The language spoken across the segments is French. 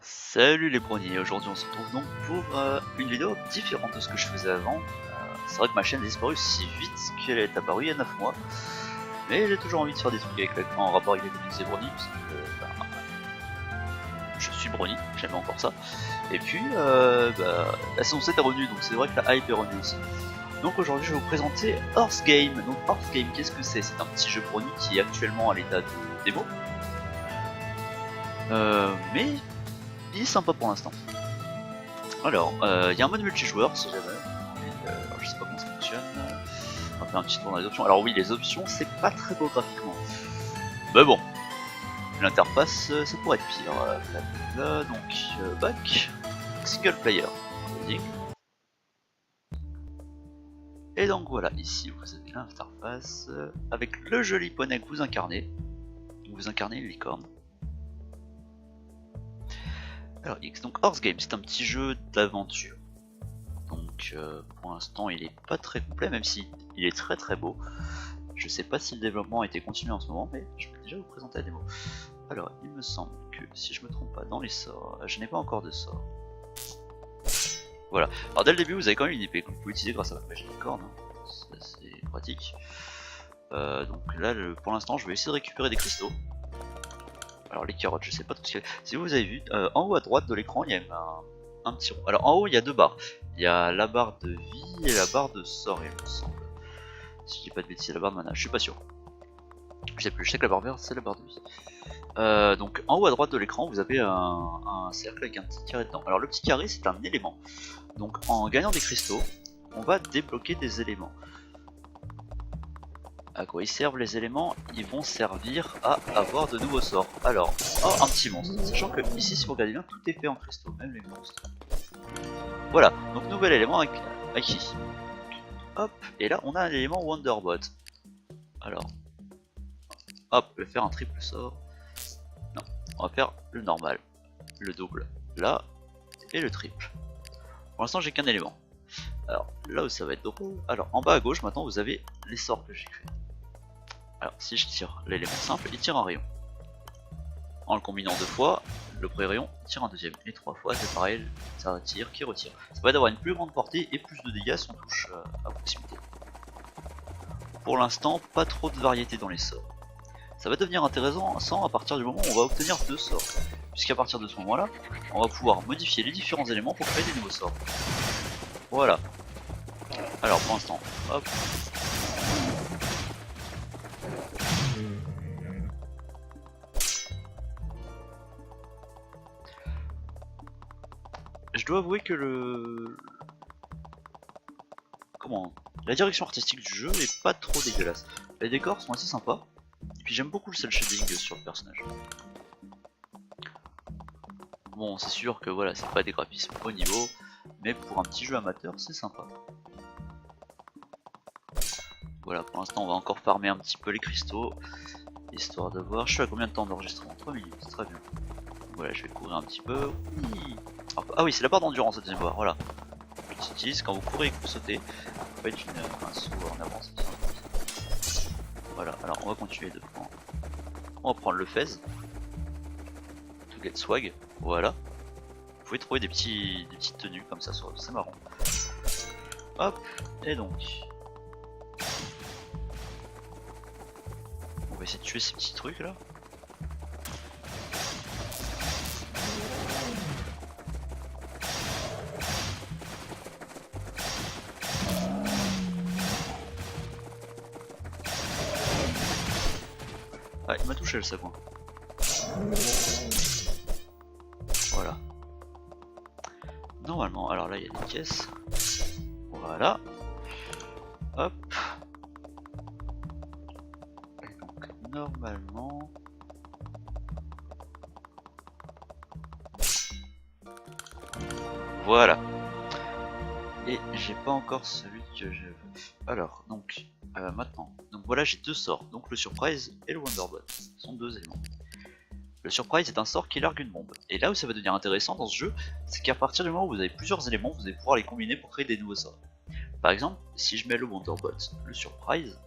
Salut les brownies, aujourd'hui on se retrouve donc pour une vidéo différente de ce que je faisais avant. C'est vrai que ma chaîne a disparu si vite qu'elle est apparue il y a 9 mois. Mais j'ai toujours envie de faire des trucs en rapport avec les communautés brownies, parce que je suis brownie, j'aime encore ça. Et puis la saison 7 est revenue, donc c'est vrai que la hype est revenue aussi. Donc aujourd'hui je vais vous présenter Horse Game. Donc Horse Game, qu'est-ce que c'est? C'est un petit jeu brownie qui est actuellement à l'état de démo. Mais il est sympa pour l'instant. Alors, il y a un mode multijoueur si jamais. Alors, je sais pas comment ça fonctionne. On va faire un petit tour dans les options. Alors oui, les options, c'est pas très beau graphiquement. Mais bon, l'interface, ça pourrait être pire. Là, donc, back, single player. Et donc voilà, ici vous avez l'interface avec le joli poney que vous incarnez. Vous incarnez une licorne. Alors X, donc Horse Game, c'est un petit jeu d'aventure. Donc pour l'instant il est pas très complet, même si il est très très beau. Je sais pas si le développement a été continué en ce moment, mais je peux déjà vous présenter la démo. Alors il me semble que si je me trompe pas dans les sorts, je n'ai pas encore de sorts. Voilà, alors dès le début vous avez quand même une épée que vous pouvez utiliser grâce à votre magie de corne, hein. C'est pratique. Donc là pour l'instant je vais essayer de récupérer des cristaux. Alors les carottes, je sais pas tout ce qu'il y a. Si vous avez vu, en haut à droite de l'écran, il y a un petit rond. Alors en haut, il y a deux barres. Il y a la barre de vie et la barre de sort, il me semble. Si je dis pas de bêtises, la barre de mana, je suis pas sûr. Je sais plus, je sais que la barre verte, c'est la barre de vie. Donc en haut à droite de l'écran, vous avez un cercle avec un petit carré dedans. Alors le petit carré, c'est un élément. Donc en gagnant des cristaux, on va débloquer des éléments. À quoi ils servent les éléments? Ils vont servir à avoir de nouveaux sorts. Alors, oh, un petit monstre. Sachant que ici, si vous regardez bien, tout est fait en cristaux, même les monstres. Voilà, donc nouvel élément acquis. Hop, et là on a un élément Wonderbot. Alors, hop, je vais faire un triple sort. Non, on va faire le normal, le double, là, et le triple. Pour l'instant, j'ai qu'un élément. Alors, là où ça va être drôle. Alors, en bas à gauche, maintenant, vous avez les sorts que j'ai créés. Alors si je tire l'élément simple, il tire un rayon. En le combinant deux fois, le premier rayon tire un deuxième. Et trois fois c'est pareil, ça tire, qui retire. Ça permet d'avoir une plus grande portée et plus de dégâts si on touche à proximité. Pour l'instant, pas trop de variété dans les sorts. Ça va devenir intéressant à partir du moment où on va obtenir deux sorts. Puisqu'à partir de ce moment là, on va pouvoir modifier les différents éléments pour créer des nouveaux sorts. Voilà. Alors pour l'instant, hop. Je dois avouer que la direction artistique du jeu est pas trop dégueulasse. Les décors sont assez sympas. Et puis j'aime beaucoup le cel shading sur le personnage. Bon, c'est sûr que voilà, c'est pas des graphismes haut niveau, mais pour un petit jeu amateur, c'est sympa. Voilà, pour l'instant, on va encore farmer un petit peu les cristaux, histoire de voir. Je suis à combien de temps d'enregistrement? 3 minutes, très bien. Voilà, je vais courir un petit peu. Ah oui, c'est la barre d'endurance, la deuxième barre, voilà. Tu utilises quand vous courez et que vous sautez. Vous faites un saut en avance. Voilà, alors on va continuer de prendre. On va prendre le fez. To get swag, voilà. Vous pouvez trouver des petites tenues comme ça, c'est marrant. Hop, et donc. On va essayer de tuer ces petits trucs là. Ah, il m'a touché le sapin. Voilà. Normalement, alors là il y a des caisses. Voilà. Hop. Donc normalement. Voilà. Et j'ai pas encore celui que je veux. Alors, donc, maintenant. Donc voilà, j'ai deux sorts. Donc le Surprise et le Wonderbot. Ce sont deux éléments. Le Surprise est un sort qui largue une bombe. Et là où ça va devenir intéressant dans ce jeu, c'est qu'à partir du moment où vous avez plusieurs éléments, vous allez pouvoir les combiner pour créer des nouveaux sorts. Par exemple, si je mets le Wonderbot, le Surprise,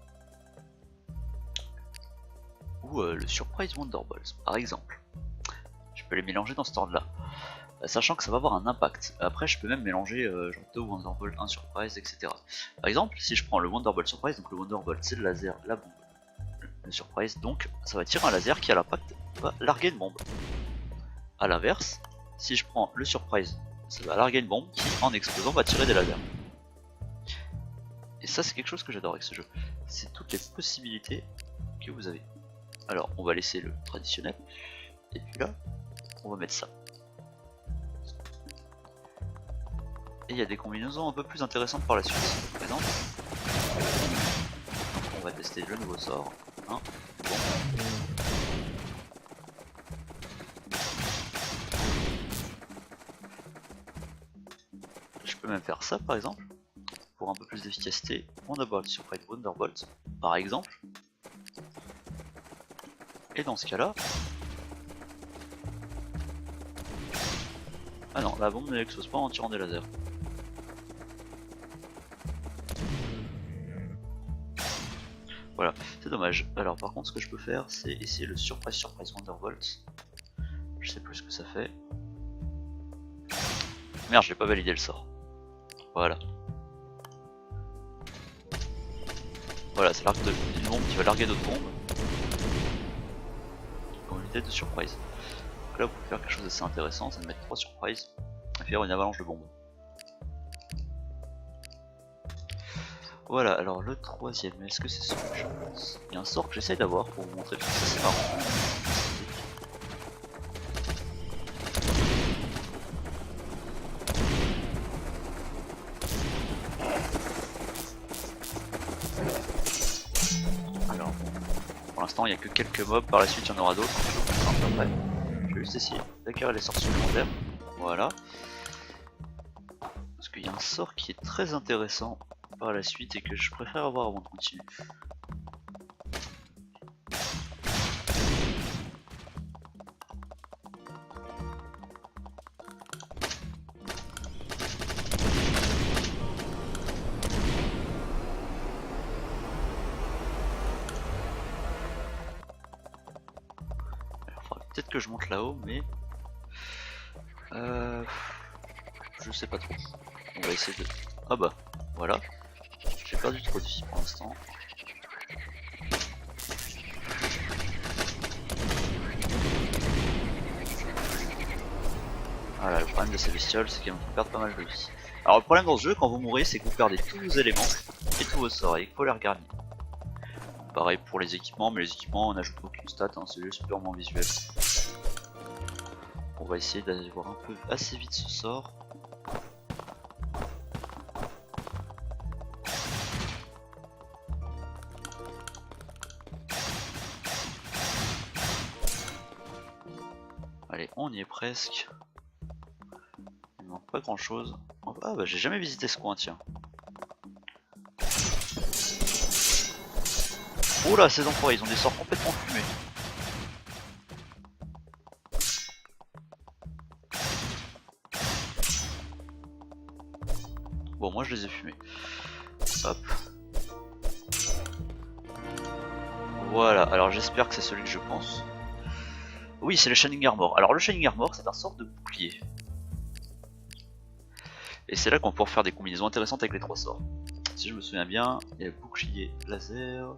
ou le Surprise Wonderballs, par exemple. Je peux les mélanger dans cet ordre là. Sachant que ça va avoir un impact. Après je peux même mélanger genre 2 Wonderbolt, 1 Surprise, etc. Par exemple, si je prends le Wonderbolt Surprise, donc le Wonderbolt c'est le laser, la bombe, le Surprise, donc ça va tirer un laser qui à l'impact va larguer une bombe. A l'inverse, si je prends le Surprise, ça va larguer une bombe qui en explosant va tirer des lasers. Et ça c'est quelque chose que j'adore avec ce jeu. C'est toutes les possibilités que vous avez. Alors on va laisser le traditionnel, et puis là on va mettre ça. Et il y a des combinaisons un peu plus intéressantes par la suite. Par exemple, donc on va tester le nouveau sort. Hein. Bon. Je peux même faire ça par exemple, pour un peu plus d'efficacité. Wonderbolt, Surprise, Wonderbolt, par exemple. Et dans ce cas-là... Ah non, la bombe ne l'explose pas en tirant des lasers. Voilà, c'est dommage. Alors par contre ce que je peux faire c'est essayer le Surprise Wonderbolt. Je sais plus ce que ça fait. Merde, j'ai pas validé le sort. Voilà. Voilà, c'est l'arc d'une bombe qui va larguer d'autres bombes. Comme unité de Surprise. Donc là vous pouvez faire quelque chose d'assez intéressant, c'est de mettre 3 Surprises et faire une avalanche de bombes. Voilà, alors le troisième, est-ce que c'est ce que je pense? Il y a un sort que j'essaye d'avoir pour vous montrer, parce que ça c'est marrant. Alors, pour l'instant il n'y a que quelques mobs, par la suite il y en aura d'autres. Après, je vais juste essayer d'acquérir les sorts supplémentaires. Voilà. Parce qu'il y a un sort qui est très intéressant par la suite et que je préfère avoir avant de continuer. Peut-être que je monte là-haut, mais je sais pas trop. On va essayer de... Ah bah, voilà. J'ai perdu trop de vie pour l'instant. Voilà, le problème de ces bestioles, c'est qu'elles me font perdre pas mal de vie. Alors le problème dans ce jeu, quand vous mourrez, c'est que vous perdez tous vos éléments et tous vos sorts, et il faut les regarder. Pareil pour les équipements, mais les équipements on n'ajoute aucune stat, hein, c'est juste purement visuel. On va essayer d'aller voir un peu assez vite ce sort. Allez, on y est presque. Il ne manque pas grand chose. Ah bah j'ai jamais visité ce coin, tiens. Oh là, ces enfoirés, ils ont des sorts complètement fumés. Bon, moi je les ai fumés. Hop. Voilà, alors j'espère que c'est celui que je pense. Oui, c'est le Shining Armor. Alors le Shining Armor, c'est un sort de bouclier. Et c'est là qu'on peut faire des combinaisons intéressantes avec les 3 sorts. Si je me souviens bien, il y a le bouclier laser,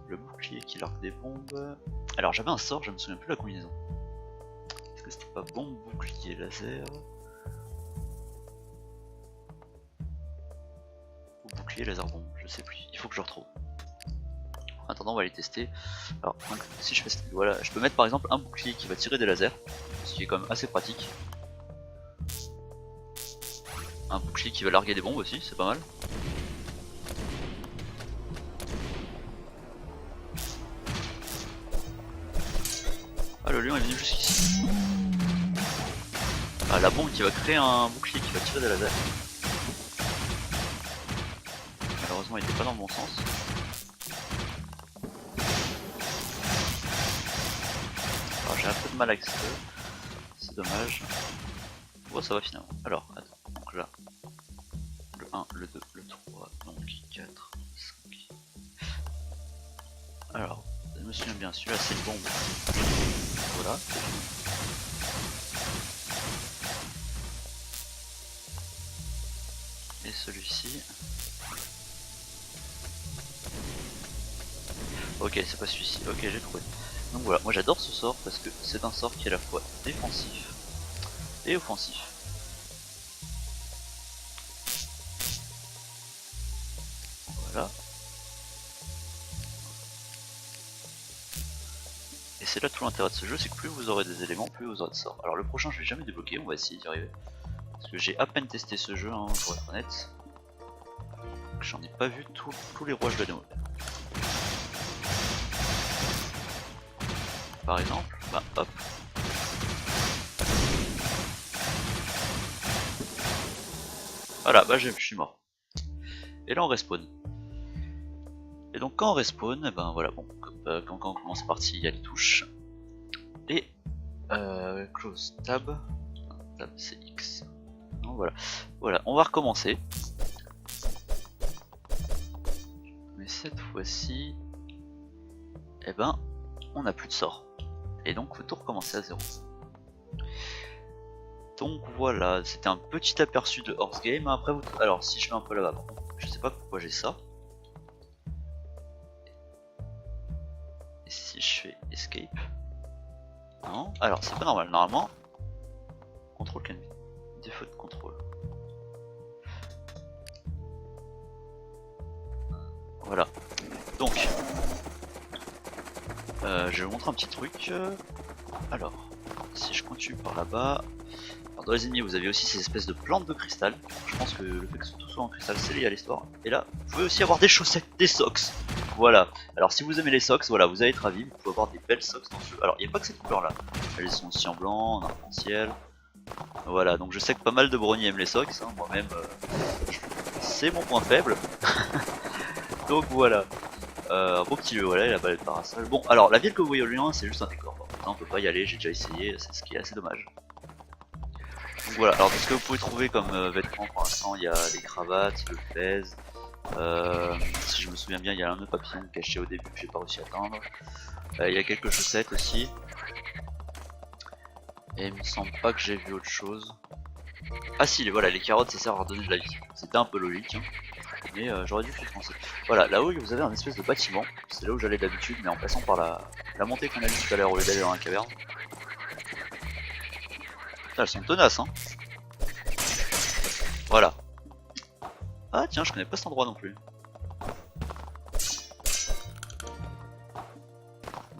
le bouclier qui largue des bombes. Alors j'avais un sort, je me souviens plus de la combinaison. Est-ce que c'était pas bombe, bouclier, laser ou bouclier, laser, bombe? Je sais plus, il faut que je retrouve. En attendant, on va les tester. Alors, si je fais voilà, je peux mettre par exemple un bouclier qui va tirer des lasers, ce qui est quand même assez pratique. Un bouclier qui va larguer des bombes aussi, c'est pas mal. Ah, le lion est venu jusqu'ici. Ah, la bombe qui va créer un bouclier qui va tirer des lasers. Malheureusement, il était pas dans le bon sens. Alors, j'ai un peu de mal avec ça. C'est dommage. Bon, ça va finalement. Alors, attends. Donc là, le 1, le 2, le 3, donc 4, 5. Alors, je me souviens bien, celui-là c'est une bombe. Voilà. Et celui-ci. Ok, c'est pas celui-ci. Ok, j'ai trouvé. Donc voilà, moi j'adore ce sort parce que c'est un sort qui est à la fois défensif et offensif. Voilà. Et c'est là tout l'intérêt de ce jeu, c'est que plus vous aurez des éléments, plus vous aurez de sorts. Alors le prochain je vais jamais débloquer, on va essayer d'y arriver. Parce que j'ai à peine testé ce jeu, hein, pour être honnête. J'en ai pas vu tous les rouages de la démo. Par exemple, bah hop. Voilà, bah je suis mort. Et là on respawn. Et donc quand on respawn, ben voilà, bon, comme, quand on commence la partie, il y a les touches. Et close tab. Tab c'est X. Donc voilà. Voilà, on va recommencer. Mais cette fois-ci, eh ben, on n'a plus de sort. Et donc faut tout recommencer à zéro. Donc voilà, c'était un petit aperçu de Horse Game. Après, alors si je mets un peu là-bas, je sais pas pourquoi j'ai ça. Et si je fais Escape, non, alors c'est pas normal. Normalement, contrôle can be, défaut de contrôle. Voilà. Donc, je vais vous montrer un petit truc. Alors, si je continue par là-bas. Dans les ennemis vous avez aussi ces espèces de plantes de cristal. Je pense que le fait que ce soit tout soit en cristal c'est lié à l'histoire. Et là vous pouvez aussi avoir des chaussettes, des socks. Voilà, alors si vous aimez les socks, voilà, vous allez être ravis, vous pouvez avoir des belles socks dans ce jeu. Alors il n'y a pas que cette couleur là, elles sont aussi en blanc, en arc-en-ciel. Voilà, donc je sais que pas mal de brownies aiment les socks, hein. Moi-même c'est mon point faible. Donc voilà, un beau petit jeu, voilà, la balle de parasol. Bon alors la ville que vous voyez au loin c'est juste un décor, bon, on peut pas y aller, j'ai déjà essayé, c'est ce qui est assez dommage. Donc voilà, alors ce que vous pouvez trouver comme vêtements pour l'instant, il y a les cravates, le fez, si je me souviens bien il y a un nœud papillon caché au début que j'ai pas réussi à atteindre, il y a quelques chaussettes aussi, et il me semble pas que j'ai vu autre chose. Ah si, voilà, les carottes ça sert à redonner de la vie, c'était un peu logique, hein, mais j'aurais dû faire penser. Voilà, là-haut vous avez un espèce de bâtiment, c'est là où j'allais d'habitude, mais en passant par la montée qu'on a vue tout à l'heure au lieu d'aller dans la caverne. Elles sont tenaces, hein. Voilà. Ah tiens, je connais pas cet endroit non plus.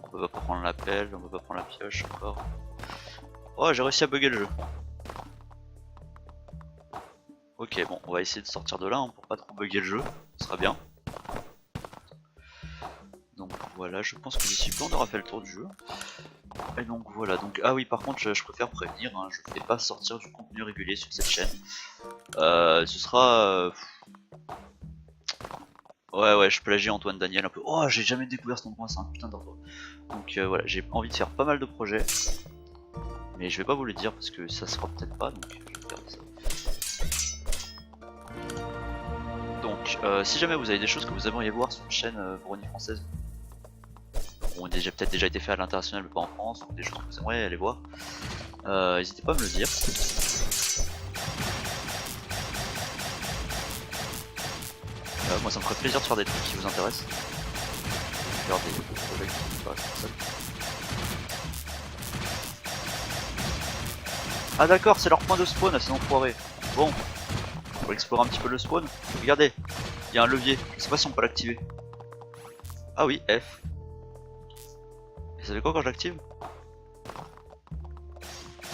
On peut pas prendre la pelle, on peut pas prendre la pioche encore. Oh, j'ai réussi à bugger le jeu. Ok, bon, on va essayer de sortir de là hein, pour pas trop bugger le jeu, ce sera bien. Donc voilà, je pense que d'ici peu on aura fait le tour du jeu. Et donc voilà, donc ah oui par contre je préfère prévenir, hein, je ne fais pas sortir du contenu régulier sur cette chaîne. Ce sera... Ouais, je plagie Antoine Daniel un peu. Oh, j'ai jamais découvert cet endroit, c'est un putain d'endroit. Donc voilà, j'ai envie de faire pas mal de projets. Mais je vais pas vous le dire parce que ça se fera peut-être pas, donc je vais garder ça. Donc si jamais vous avez des choses que vous aimeriez voir sur une chaîne brownie française, qui ont peut-être déjà été fait à l'international mais pas en France, ou des choses que vous aimeriez aller voir, n'hésitez pas à me le dire. Moi ça me ferait plaisir de faire des trucs qui vous intéressent. Faire des projets qui vous intéressent pour ça. Ah d'accord, c'est leur point de spawn à ces enfoirés. Bon, on va explorer un petit peu le spawn. Regardez, il y a un levier, je sais pas si on peut l'activer. Ah oui, F. Et ça fait quoi quand je l'active?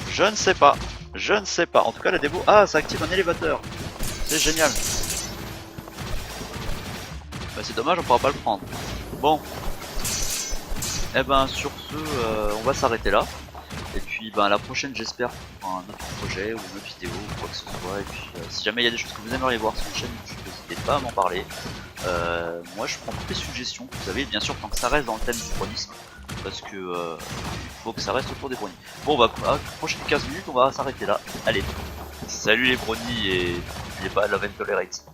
Je ne sais pas, je ne sais pas. En tout cas la démo... Ah, ça active un élévateur. C'est génial. Bah c'est dommage, on pourra pas le prendre. Bon. Et ben sur ce, on va s'arrêter là. Et puis ben la prochaine j'espère pour un autre projet ou une autre vidéo ou quoi que ce soit. Et puis si jamais il y a des choses que vous aimeriez voir sur une chaîne YouTube, n'hésitez pas à m'en parler. Moi je prends toutes les suggestions que vous avez, bien sûr tant que ça reste dans le thème du brownisme. Parce que il faut que ça reste autour des brownies. Bon bah à la prochaine 15 minutes on va s'arrêter là. Allez, salut les brownies et n'oubliez pas love and tolerate.